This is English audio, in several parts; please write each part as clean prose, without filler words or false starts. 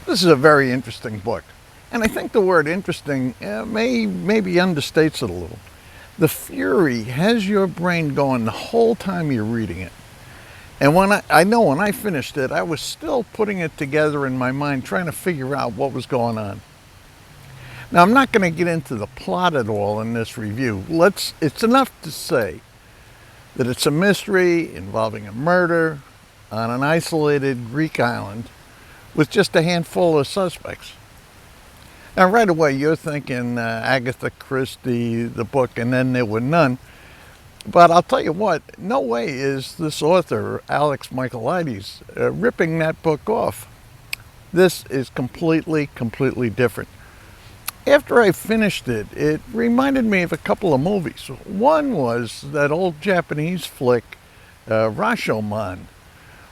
This is a very interesting book, and I think the word interesting maybe understates it a little. The fury has your brain going the whole time you're reading it. And I know when I finished it, I was still putting it together in my mind, trying to figure out what was going on. Now, I'm not going to get into the plot at all in this review. It's enough to say that it's a mystery involving a murder on an isolated Greek island with just a handful of suspects. Now, right away, you're thinking Agatha Christie, the book, and then there were none. But I'll tell you what, no way is this author, Alex Michaelides, ripping that book off. This is completely different. After I finished it, it reminded me of a couple of movies. One was that old Japanese flick, Rashomon,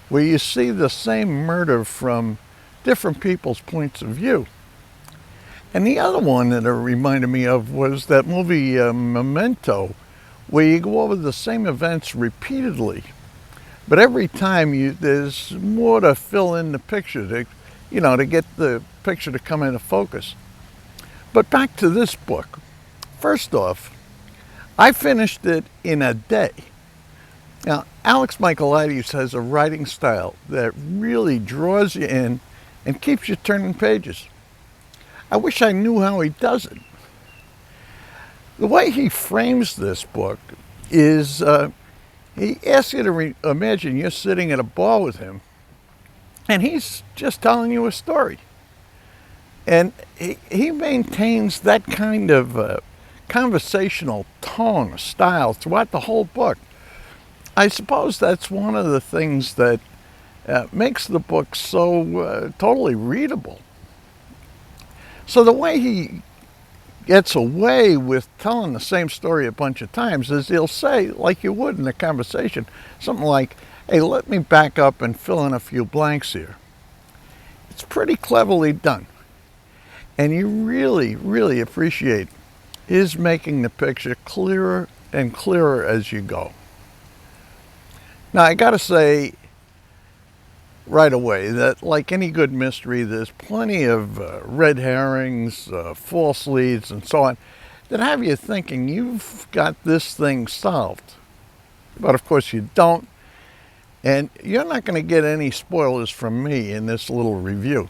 where you see the same murder from different people's points of view. And the other one that it reminded me of was that movie Memento, where you go over the same events repeatedly, but every time there's more to fill in the picture to get the picture to come into focus. But back to this book. First off, I finished it in a day. Now, Alex Michaelides has a writing style that really draws you in and keeps you turning pages. I wish I knew how he does it. The way he frames this book is he asks you to imagine you're sitting at a bar with him and he's just telling you a story. And he maintains that kind of conversational tone, style throughout the whole book. I suppose that's one of the things that makes the book so totally readable. So the way he gets away with telling the same story a bunch of times is he'll say, like you would in a conversation, something like, hey, let me back up and fill in a few blanks here. It's pretty cleverly done. And you really appreciate his making the picture clearer and clearer as you go. Now, I gotta say right away that, like any good mystery, there's plenty of red herrings, false leads, and so on that have you thinking you've got this thing solved. But of course you don't, and you're not going to get any spoilers from me in this little review.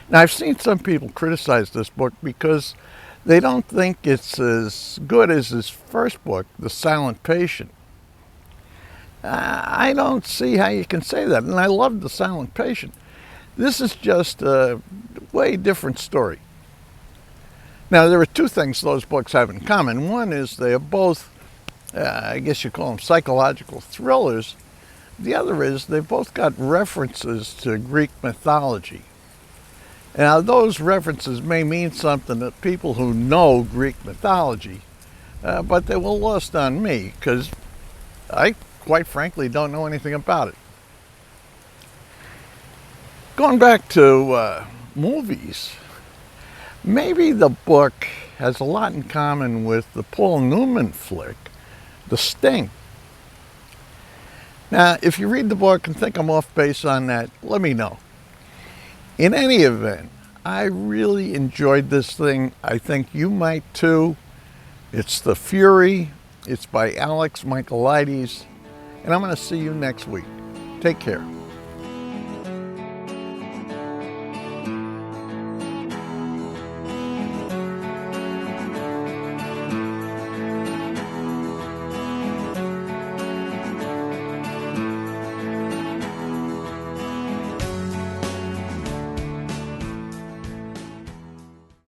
Now, I've seen some people criticize this book because they don't think it's as good as his first book, The Silent Patient. I don't see how you can say that, and I love The Silent Patient. This is just a way different story. Now, there are two things those books have in common. One is they are both, I guess you call them psychological thrillers. The other is they've both got references to Greek mythology. Now, those references may mean something to people who know Greek mythology, but they were lost on me because I, quite frankly, don't know anything about it. Going back to movies, maybe the book has a lot in common with the Paul Newman flick, The Sting. Now, if you read the book and think I'm off base on that, let me know. In any event, I really enjoyed this thing. I think you might too. It's The Fury. It's by Alex Michaelides. And I'm going to see you next week. Take care.